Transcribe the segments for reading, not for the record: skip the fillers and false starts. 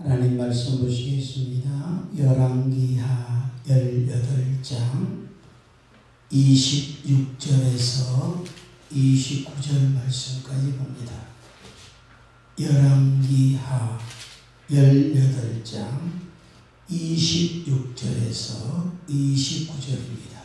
하나님 말씀 보시겠습니다. 열왕기하 18장 26절에서 29절 말씀까지 봅니다. 열왕기하 18장 26절에서 29절입니다.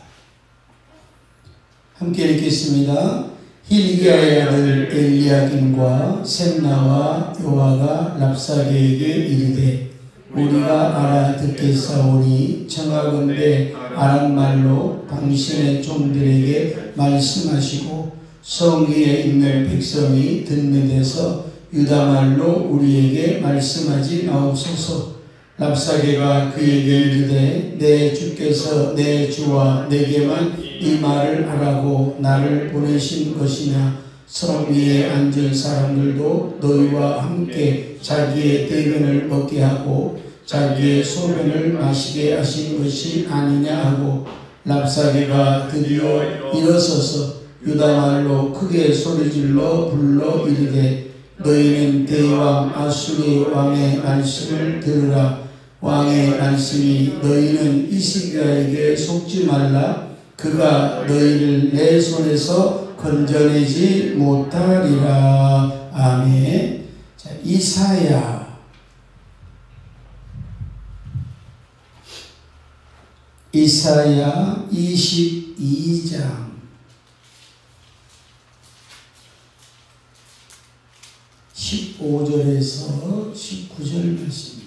함께 읽겠습니다. hil기야의 아들 엘리야김과 셈나와 요아가 랍사게에게 이르되 우리가 알아듣겠사오니 청하건대 아람말로 당신의 종들에게 말씀하시고 성 위에 있는 백성이 듣는 데서 유다말로 우리에게 말씀하지 마옵소서. 랍사게가 그에게 이르되 내 주께서 내 주와 내게만 이 말을 하라고 나를 보내신 것이냐. 성 위에 앉은 사람들도 너희와 함께 자기의 대변을 먹게 하고 자기의 소변을 마시게 하신 것이 아니냐 하고, 랍사게가 드디어 일어서서 유다말로 크게 소리질러 불러 이르되 너희는 대왕 아수리 왕의 말씀을 들으라. 왕의 말씀이 너희는 히스기야에게 속지 말라. 그가 너희를 내 손에서 건져내지 못하리라. 아멘. 자, 이사야 22장 15절에서 19절 말씀입니다.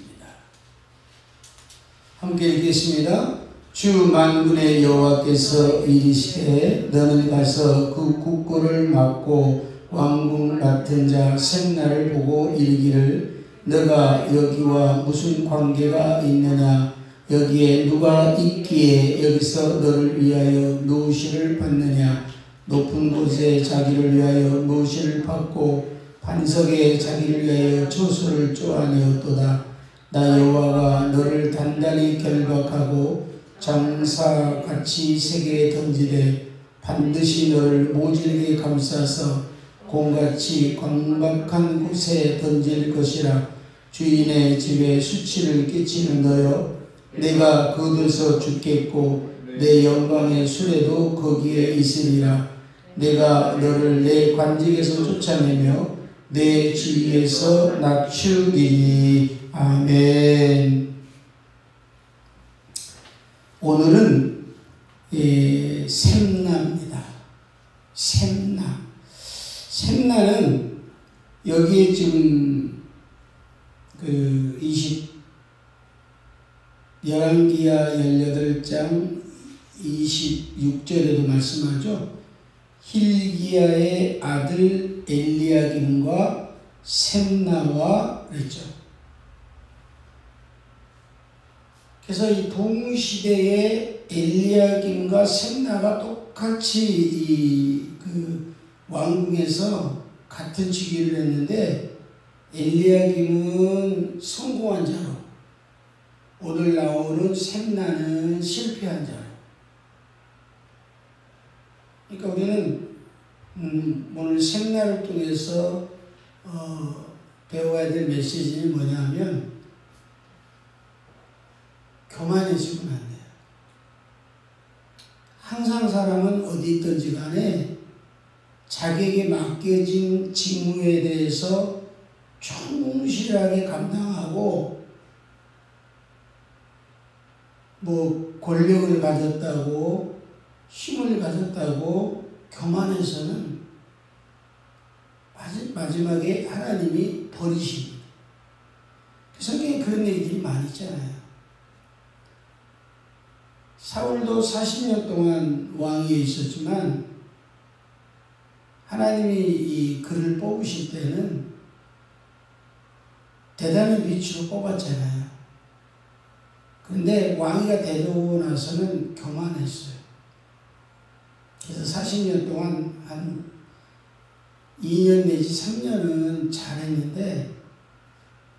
함께 읽겠습니다. 주 만군의 여호와께서 이르시되 너는 가서 그 국고를 막고 왕궁 맡은 자 셈나를 보고 이르기를 너가 여기와 무슨 관계가 있느냐. 여기에 누가 있기에 여기서 너를 위하여 노시를 받느냐. 높은 곳에 자기를 위하여 노시를 받고 반석에 자기를 위하여 초소를 쪼아내었도다. 나 여호와가 너를 단단히 결박하고 장사같이 세계에 던지되 반드시 너를 모질게 감싸서 곰같이 광박한 곳에 던질 것이라. 주인의 집에 수치를 끼치는 너여, 내가 거두서 죽겠고 내 영광의 수레도 거기에 있으리라. 내가 너를 내 관직에서 쫓아내며 내 주위에서 낮추리니. 아멘. 오늘은 셈나입니다. 셈나는 여기에 지금 열왕기하 18장 26절에도 말씀하죠. hil기야의 아들 엘리야김과 셈나와 그랬죠. 그래서 이 동시대에 엘리야김과 셈나가 똑같이 그 왕궁에서 같은 직위를 했는데, 엘리야김은 성공한 자로, 오늘 나오는 셈나는 실패한 자로. 그러니까 우리는 오늘 셈나를 통해서 배워야 될 메시지는 뭐냐면, 교만해지면 안 돼요. 항상 사람은 어디 있든지 간에 자기에게 맡겨진 직무에 대해서 충실하게 감당하고, 권력을 가졌다고 힘을 가졌다고 교만해서는 마지막에 하나님이 버리십니다. 성경에 그런 얘기들이 많이 있잖아요. 사울도 40년 동안 왕위에 있었지만 하나님이 이 그를 뽑으실 때는 대단한 위치로 뽑았잖아요. 그런데 왕위가 되고 나서는 교만했어요. 그래서 40년 동안 한 2년 내지 3년은 잘했는데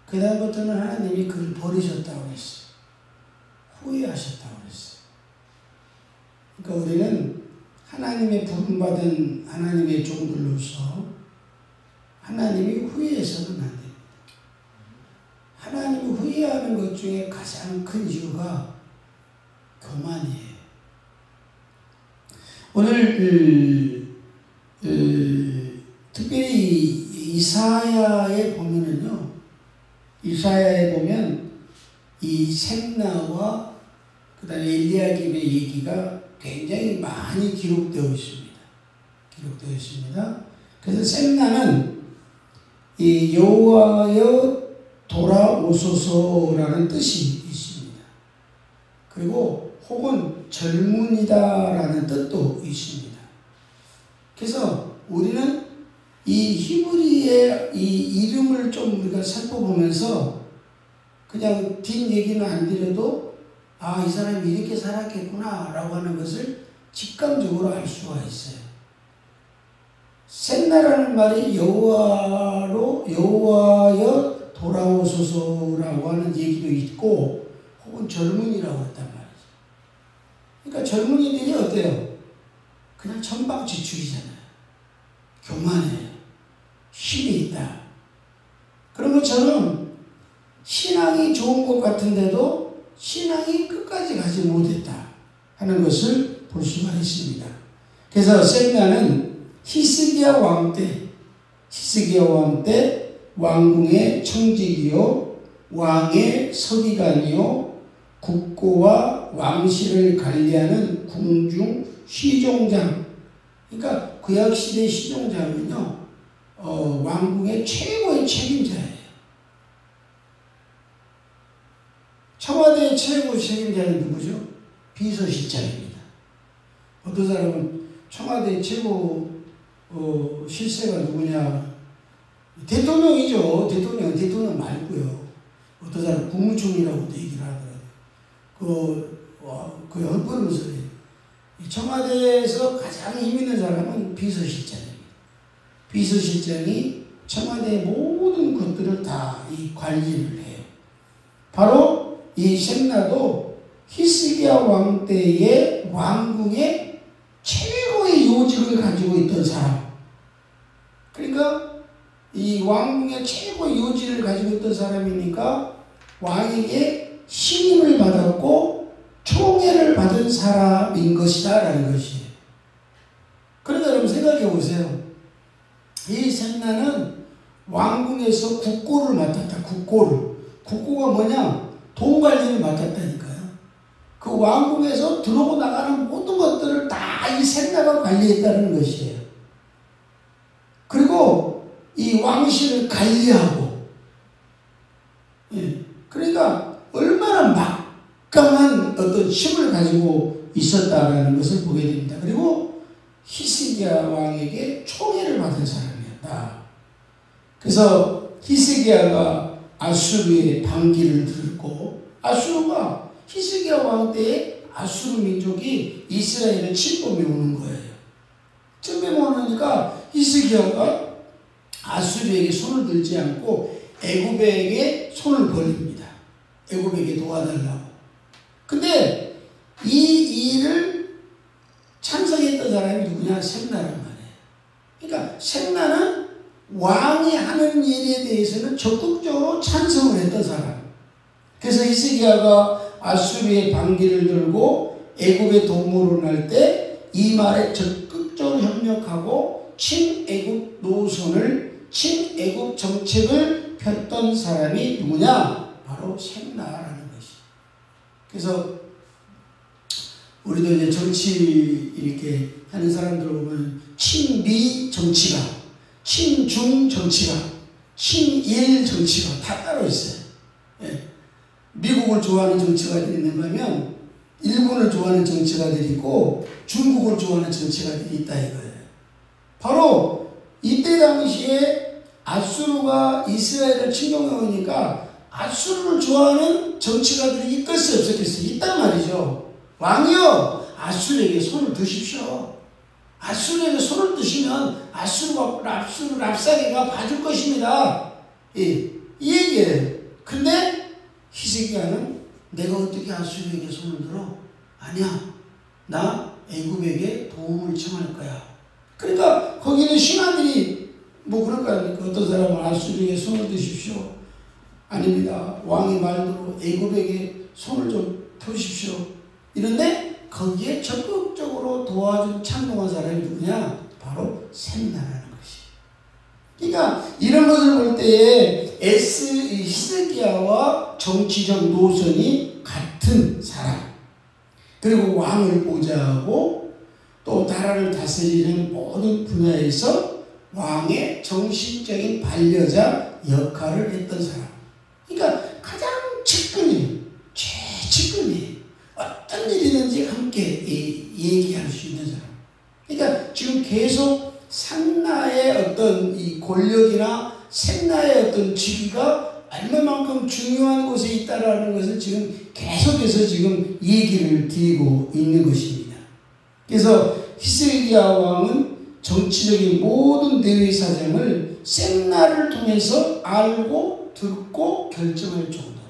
그 다음부터는 하나님이 그를 버리셨다고 했어요. 후회하셨다고 했어요. 그러니까 우리는 하나님의 부름받은 하나님의 종들로서 하나님이 후회해서는 안 됩니다. 하나님을 후회하는 것 중에 가장 큰 이유가 교만이에요. 오늘 특별히 이사야에 보면은요, 이사야에 보면 이 셈나와 그 다음에 엘리야김의 얘기가 굉장히 많이 기록되어 있습니다. 기록되어 있습니다. 그래서 셈나는 이 여호와여 돌아오소서라는 뜻이 있습니다. 그리고 혹은 젊은이다라는 뜻도 있습니다. 그래서 우리는 이 히브리의 이 이름을 좀 우리가 살펴보면서 그냥 뒷 얘기는 안 드려도 아, 이 사람이 이렇게 살았겠구나 라고 하는 것을 직감적으로 알 수가 있어요. 셈나라는 말이 여호와여 돌아오소서라고 하는 얘기도 있고 혹은 젊은이라고 했단 말이죠. 그러니까 젊은이들이 어때요? 그냥 천방지축이잖아요. 교만해요. 힘이 있다. 그런 것처럼 신앙이 좋은 것 같은데도 신앙이 끝까지 가지 못했다 하는 것을 볼 수가 있습니다. 그래서 셈나는 히스기야 왕 때 왕궁의 청직이요 왕의 서기관이요 국고와 왕실을 관리하는 궁중 시종장. 그러니까 구약시대 시종장은요 왕궁의 최고의 책임자예요. 청와대의 최고 책임자는 누구죠? 비서실장입니다. 어떤 사람은 청와대 최고 실세가 누구냐? 대통령이죠. 대통령 말고요. 어떤 사람 국무총리라고도 얘기를 하더라고요. 그 헛부르는 소리. 청와대에서 가장 힘 있는 사람은 비서실장입니다. 비서실장이 청와대의 모든 것들을 다 이 관리를 해요. 바로 이 셈나도 히스기야 왕 때의 왕궁의 최고의 요직을 가지고 있던 사람. 그러니까 이 왕궁의 최고의 요직을 가지고 있던 사람이니까 왕에게 신임을 받았고 총애를 받은 사람인 것이다 라는 것이에요. 그러니까 여러분 생각해 보세요. 이 셈나는 왕궁에서 국고를 맡았다. 국고가 뭐냐? 돈 관리를 맡았다니까요. 그 왕궁에서 들어오고 나가는 모든 것들을 다 이 셈나가 관리했다는 것이에요. 그리고 이 왕실을 관리하고, 그러니까 얼마나 막강한 어떤 힘을 가지고 있었다라는 것을 보게 됩니다. 그리고 히스기야 왕에게 총애를 받은 사람이었다. 그래서 히스기야가 아수르의 반기를 들고, 아수르가 히스기야 왕 때에 아수르 민족이 이스라엘을 침범해 오는 거예요. 침범해 오니까 히스기야가 아수르에게 손을 들지 않고 애굽에게 손을 벌립니다. 애굽에게 도와달라고. 근데 이 일을 찬성했던 사람이 누구냐? 셈나란 말이에요. 그러니까 셈나는 왕이 하는 일에 대해서는 적극적으로 찬성을 했던 사람. 그래서 히스기야가 아수르의 반기를 들고 애굽에 동물을 할 때 이 말에 적극적으로 협력하고 친애굽 노선을, 친애굽 정책을 폈던 사람이 누구냐? 바로 셈나라는 것이. 그래서 우리도 이제 정치 이렇게 하는 사람들 보면 친미 정치가, 친중 정치가, 친일 정치가 다 따로 있어요. 미국을 좋아하는 정치가들이 있는가 하면 일본을 좋아하는 정치가들이 있고 중국을 좋아하는 정치가들이 있다 이거예요. 바로 이때 당시에 아수르가 이스라엘을 침공해 오니까 아수르를 좋아하는 정치가들이 있겠어요, 없었겠어요? 있단 말이죠. 왕이요, 아수르에게 손을 드십시오. 아수르에게 손을 드시면 아수르가 랍사게가 봐줄 것입니다. 이 얘기예요. 근데 히스기야는 내가 어떻게 아수르에게 손을 들어? 아니야. 나 애굽에게 도움을 청할 거야. 그러니까 거기는 신하들이 뭐 그럴 거 아닙니까? 어떤 사람은 아수르에게 손을 드십시오. 아닙니다. 왕의 말대로 애굽에게 손을 좀 펴십시오. 이런데 거기에 적극적으로 도와준 찬동한 사람이 누구냐? 바로 셈나라는 것이. 그러니까 이런 것을 볼 때에 히스기야와 정치적 노선이 같은 사람, 그리고 왕을 보좌하고 또 나라를 다스리는 모든 분야에서 왕의 정신적인 반려자 역할을 했던 사람. 그러니까 가장 측근이에요. 최측근이에요. 어떤 일이든지 함께 얘기할 수 있는 사람. 그러니까 지금 계속 산나의 어떤 이 권력이나 셈나의 어떤 직위가 얼마만큼 중요한 곳에 있다라는 것을 지금 계속해서 지금 얘기를 드리고 있는 것입니다. 그래서 히스기야 왕은 정치적인 모든 대외 사정을 셈나를 통해서 알고 듣고 결정할 정도로.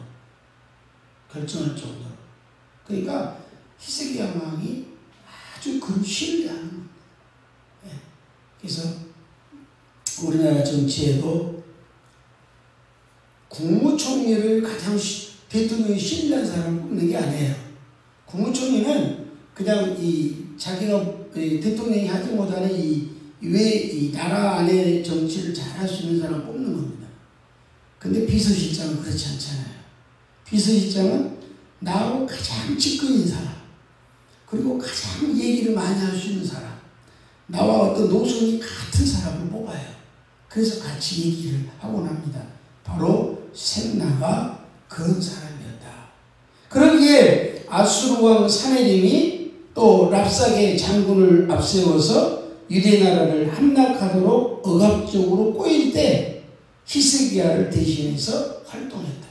그러니까 히스기야 왕이 아주 그를 신뢰하는 겁니다. 그래서 우리나라 정치에도 국무총리를 가장 대통령이 신뢰한 사람을 뽑는 게 아니에요. 국무총리는 그냥 자기가 대통령이 하지 못하는 이 나라 안에 정치를 잘할 수 있는 사람을 뽑는 겁니다. 근데 비서실장은 그렇지 않잖아요. 비서실장은 나하고 가장 측근인 사람, 그리고 가장 얘기를 많이 할 수 있는 사람, 나와 어떤 노선이 같은 사람을 뽑아요. 그래서 같이 얘기를 하곤 합니다. 바로 셈나가 그런 사람이었다. 그러기에 아수르 왕 사네림이 또 랍사게 장군을 앞세워서 유대 나라를 함락하도록 억압적으로 꼬일 때 히스기야를 대신해서 활동했다.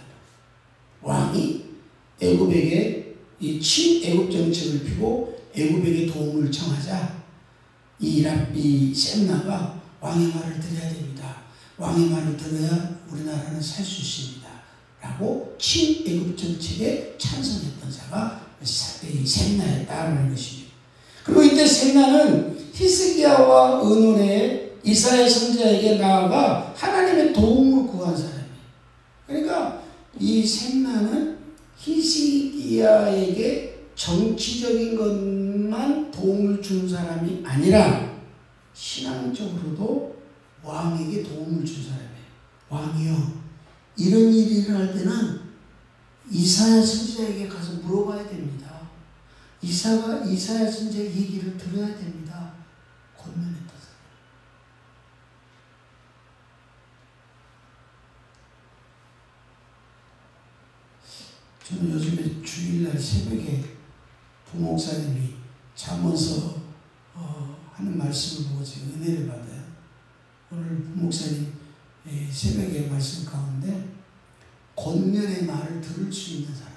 왕이 애굽에게 이 친애굽 정책을 펴고 애굽에게 도움을 청하자 이 셈나가 왕의 말을 들어야 됩니다. 왕의 말을 들어야 우리나라는 살 수 있습니다. 라고 친애굽 정책에 찬성했던 자가 셈나였다라는 것입니다. 그리고 이때 셈나는 히스기야와 의논해 이사야 선지자에게 나아가 하나님의 도움을 구한 사람이에요. 그러니까 이 셈나는 히스기야에게 정치적인 것만 도움을 준 사람이 아니라 신앙적으로도 왕에게 도움을 준 사람이에요. 왕이요, 이런 일이 일어날 때는 이사야 선지자에게 가서 물어봐야 됩니다. 이사야 선지자의 얘기를 들어야 됩니다. 권면했다. 저는 요즘에 주일날 새벽에 부목사님이 잠언서 하는 말씀을 보고 제가 은혜를 받아요. 오늘 부목사님 새벽에 말씀 가운데 권면의 말을 들을 수 있는 사람,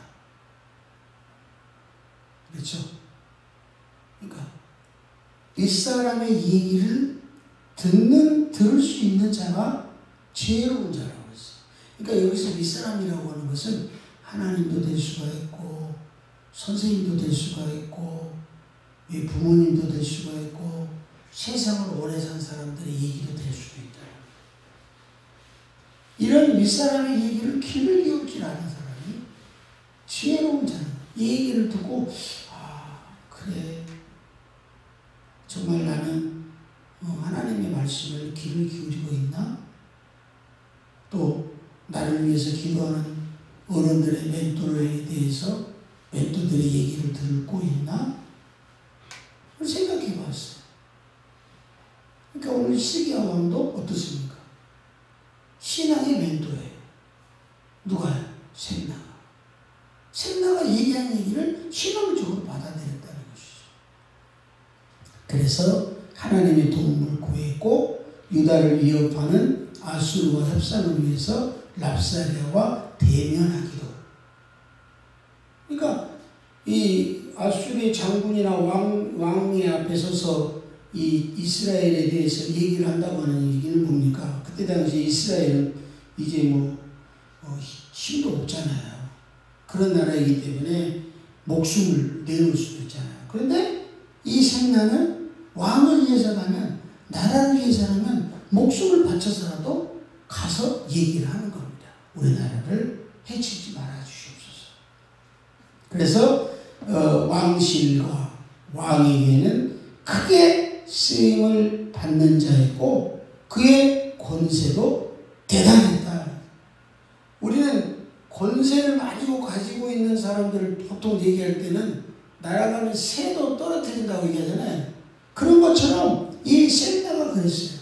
그렇죠? 그러니까 윗사람의 얘기를 들을 수 있는 자가 지혜로운 자라고 했어요. 그러니까 여기서 윗사람이라고 하는 것은 하나님도 될 수가 있고, 선생님도 될 수가 있고, 부모님도 될 수가 있고, 세상을 오래 산 사람들의 얘기도 될 수도 있다. 이런 윗사람의 얘기를 귀를 기울 줄 아는 사람이 지혜로운 자는 이 얘기를 듣고, 그래, 정말 나는 하나님의 말씀을 귀를 기울이고 있나? 또 나를 위해서 기도하는 어른들의 멘토에 대해서 멘토들의 얘기를 듣고 있나? 생각해 봤어요. 그러니까 오늘 히스기야 왕도 어떻습니까? 신앙의 멘토예요. 누가요? 셈나가. 셈나가 얘기한 얘기를 신앙적으로 받아들였다는 것이죠. 그래서 하나님의 도움을 구했고 유다를 위협하는 아수르와 협상을 위해서 랍사리아와 대면하기도. 그러니까 이 아수르의 장군이나 왕의 앞에 서서 이 이스라엘에 대해서 얘기를 한다고 하는 얘기는 뭡니까? 그때 당시 이스라엘은 이제 힘도 없잖아요. 그런 나라이기 때문에 목숨을 내놓을 수도 있잖아요. 그런데 이 셈나는 왕을 위해서라면, 나라를 위해서라면 목숨을 바쳐서라도 가서 얘기를 하는 겁니다. 우리나라를 해치지 말아 주시옵소서. 그래서 왕실과 왕에게는 크게 쓰임을 받는 자였고 그의 권세도 대단했다. 우리는 권세를 많이 가지고 있는 사람들을 보통 얘기할 때는 날아가는 새도 떨어뜨린다고 얘기하잖아요. 그런 것처럼 이 셀나가 그랬어요.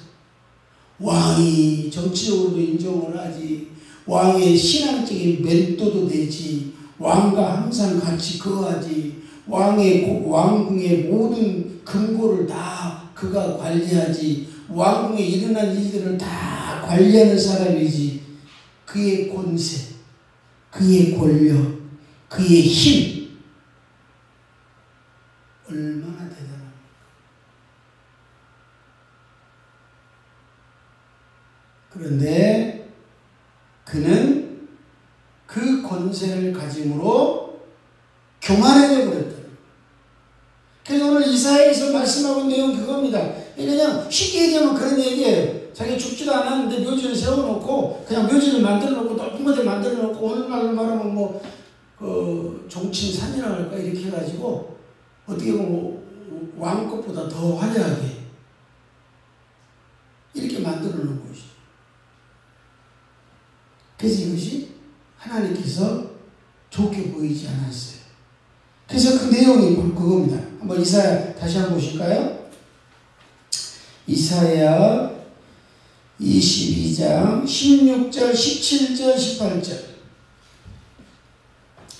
왕이 정치적으로도 인정을 하지, 왕의 신앙적인 멘토도 되지, 왕과 항상 같이 거하지, 왕궁의 모든 금고를 다 그가 관리하지, 왕궁에 일어난 일들을 다 관리하는 사람이지. 그의 권세, 그의 권력, 그의 힘 얼마나 대단합니까? 그런데 그는 그 권세를 가짐으로 교만해져 버렸다. 그래서 오늘 이사야에서 말씀하고 있는 내용은 그겁니다. 그냥 쉽게 얘기하면 그런 얘기예요. 자기 죽지도 않았는데 묘지를 세워놓고 그냥 묘지를 만들어놓고 높은 곳에 만들어놓고 오늘날로 말하면 종친산이라고 할까 이렇게 해가지고 어떻게 보면 왕것보다 더 화려하게 이렇게 만들어놓은 것이죠. 그래서 이것이 하나님께서 좋게 보이지 않았어요. 그래서 그 내용이 그겁니다. 한번 이사야 다시 한번 보실까요? 이사야 22장 16절, 17절, 18절,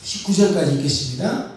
19절까지 읽겠습니다.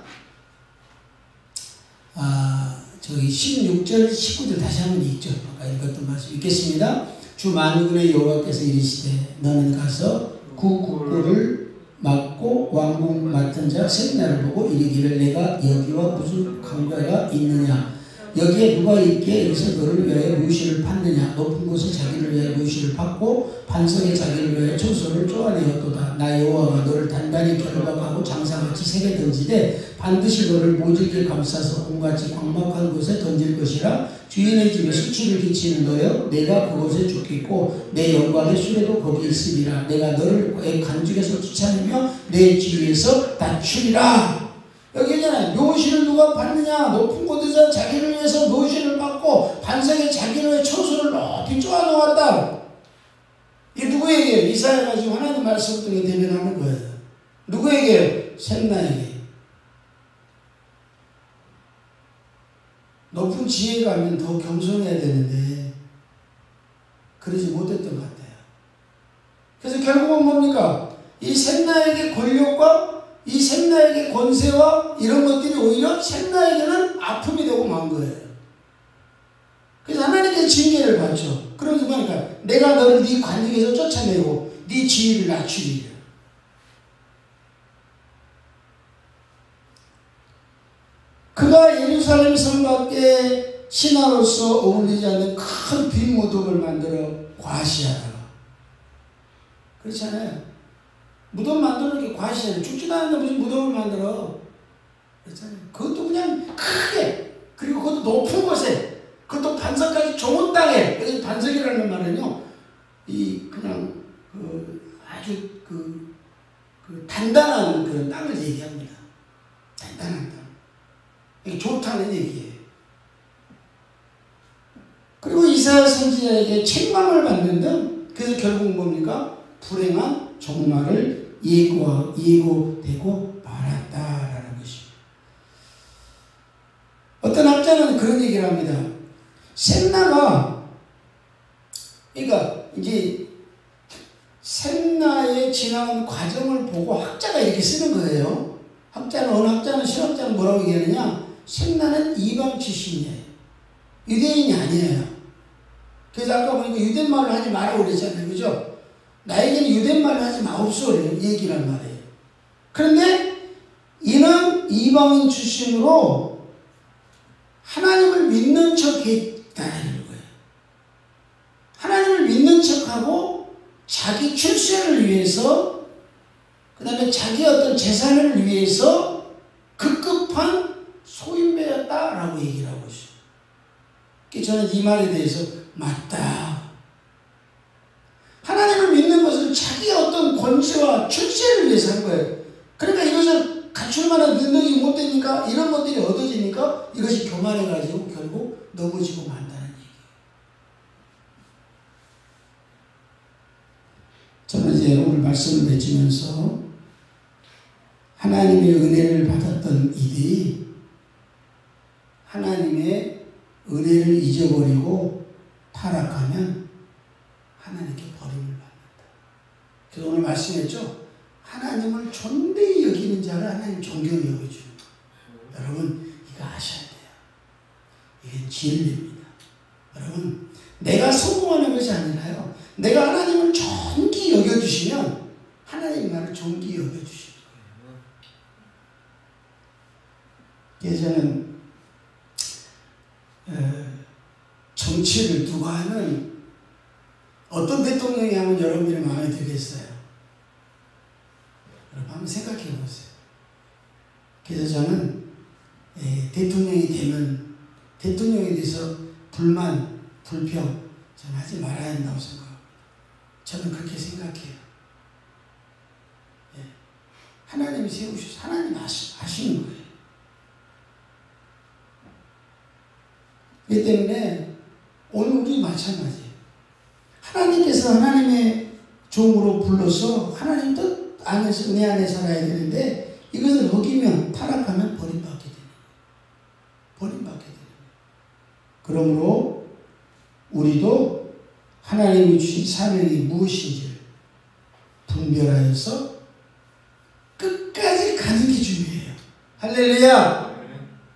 저기 16절, 19절 다시 한번 읽죠. 아까 읽었던 말씀 읽겠습니다. 주 만군의 여호와께서 이르시되 너는 가서 그 국고를 맡고 왕궁 맡은 자 셋나를 보고 이르기를 내가 여기와 무슨 관계가 있느냐, 여기에 누가 있기에 여기서 너를 위하여 묘시를 팠느냐, 높은 곳에 자기를 위하여 묘시를 팠고 반석에 자기를 위하여 초소를 쪼아내었도다. 나 여호와가 너를 단단히 결박하고 장사같이 세게 던지되 반드시 너를 모질게 감싸서 온같이 광막한 곳에 던질 것이라. 주인의 집에 수치를 끼치는 너여 내가 그곳에 죽겠고 내 영광의 수레도 거기 있으리라. 내가 너를 간죽에서 쫓아내며 내 지위에서 낮추리라. 여기 있잖아요. 묘시를 누가 받느냐, 높은 곳에서 자기를 위해서 묘시를 받고 반석에 자기를 위해 초소를 높이 쪼아놓았다. 이게 누구에게? 이사야가 지금 하나님 말씀 등에 대변하는 거예요. 누구에게? 셋나에게. 높은 지혜가 가면 더 겸손해야 되는데 그러지 못했던 것 같아요. 그래서 결국은 뭡니까? 이 셋나에게 권력과 이 셋나에게 권세와 이런 것들이 오히려 셋나에게는 아픔이 되고 만 거예요. 그래서 하나님께 징계를 받죠. 그러면서 뭐니까 내가 너를 네 관직에서 쫓아내고 네 지위를 낮추리라. 그가 예루살렘 성 밖에 신하로서 어울리지 않는 큰 빈 무덤을 만들어 과시하다가, 그렇잖아요. 무덤 만들어 이렇게 과시하는, 죽지도 않는데 무슨 무덤을 만들어. 그렇잖아요. 그것도 그냥 크게, 그리고 그것도 높은 곳에, 그것도 반석까지 좋은 땅에. 그래서 반석이라는 말은요, 그냥 아주 단단한 그런 땅을 얘기합니다. 단단한 땅. 이게 좋다는 얘기예요. 그리고 이사야 선지자에게 책망을 받는 등, 그래서 결국 뭡니까? 불행한 종말을 예고되고 말았다라는 것입니다. 어떤 학자는 그런 얘기를 합니다. 셋나가, 그러니까 이제 셋나의 지나온 과정을 보고 학자가 이렇게 쓰는 거예요. 어느 학자는 실학자는 뭐라고 얘기하느냐? 셋나는 이방 출신이에요. 유대인이 아니에요. 그래서 아까 보니까 유대말로 하지 말라고 그랬잖아요. 그죠? 나에게는 유대말로 하지 마옵소 얘기란 말이에요. 그런데 이는 이방인 출신으로 하나님을 믿는 척 했다는 거예요. 하나님을 믿는 척하고 자기 출세를 위해서, 그 다음에 자기 어떤 재산을 위해서 급급한 소인배였다라고 얘기를 하고 있어요. 저는 이 말에 대해서 맞다. 하나님을 믿는 것은 자기의 어떤 권세와 출세를 위해서 한 거예요. 그러니까 이것을 갖출 만한 능력이 못 되니까 이런 것들이 얻어지니까 이것이 교만해가지고 결국 넘어지고 만다는 얘기예요. 저는 이제 오늘 말씀을 맺으면서 하나님의 은혜를 받았던 이들이 하나님의 은혜를 잊어버리고 타락하면 하나님께 버림을 받는다. 그래서 오늘 말씀했죠. 하나님을 존대히 여기는 자를 하나님 존경히 여겨주는 거예요. 여러분 이거 아셔야 돼요. 이게 진리입니다. 여러분 내가 성공하는 것이 아니라요. 내가 하나님을 존귀히 여겨주시면 하나님 나를 존귀히 여겨주시는 거예요. 그래서 저는 정치를 누가 하면 어떤 대통령이 하면 여러분들이 마음에 들겠어요? 여러분 한번 생각해 보세요. 그래서 저는 대통령이 되면 대통령에 대해서 불만, 불평 저는 하지 말아야 한다고 생각합니다. 저는 그렇게 생각해요. 하나님이 세우셔서 하나님 하시는 거예요. 그렇기 때문에 오늘 우리 마찬가지예요. 하나님께서 하나님의 종으로 불러서 하나님 뜻 안에서 내 안에 살아야 되는데 이것을 어기면 타락하면 버림받게 되는 거예요. 버림받게 되는 거예요. 그러므로 우리도 하나님이 주신 사명이 무엇인지를 분별하여서 끝까지 가는 게 중요해요. 할렐루야!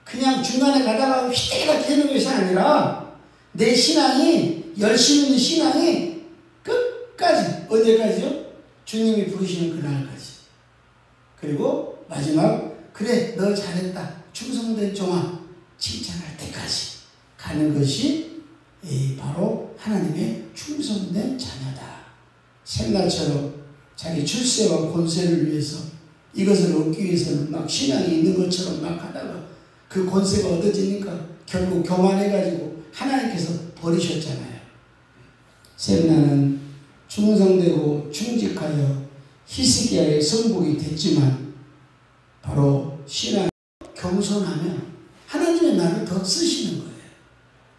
그냥 중간에 가다가 휘대가 되는 것이 아니라 내 신앙이 열심히 있는 신앙이 끝까지 어디까지요? 주님이 부르시는 그날까지. 그리고 마지막 그래 너 잘했다 충성된 종아 칭찬할 때까지 가는 것이 바로 하나님의 충성된 자녀다. 샘나처럼 자기 출세와 권세를 위해서 이것을 얻기 위해서는 막 신앙이 있는 것처럼 막 하다가 그 권세가 얻어지니까 결국 교만해가지고 하나님께서 버리셨잖아요. 샘나는 충성되고 충직하여 히스기야의 성복이 됐지만 바로 신앙이 겸손하면 하나님의 나를 더 쓰시는 거예요.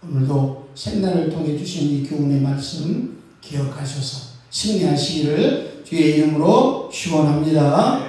오늘도 샘나를 통해 주신 이 교훈의 말씀 기억하셔서 승리하시기를 주의 이름으로 축원합니다.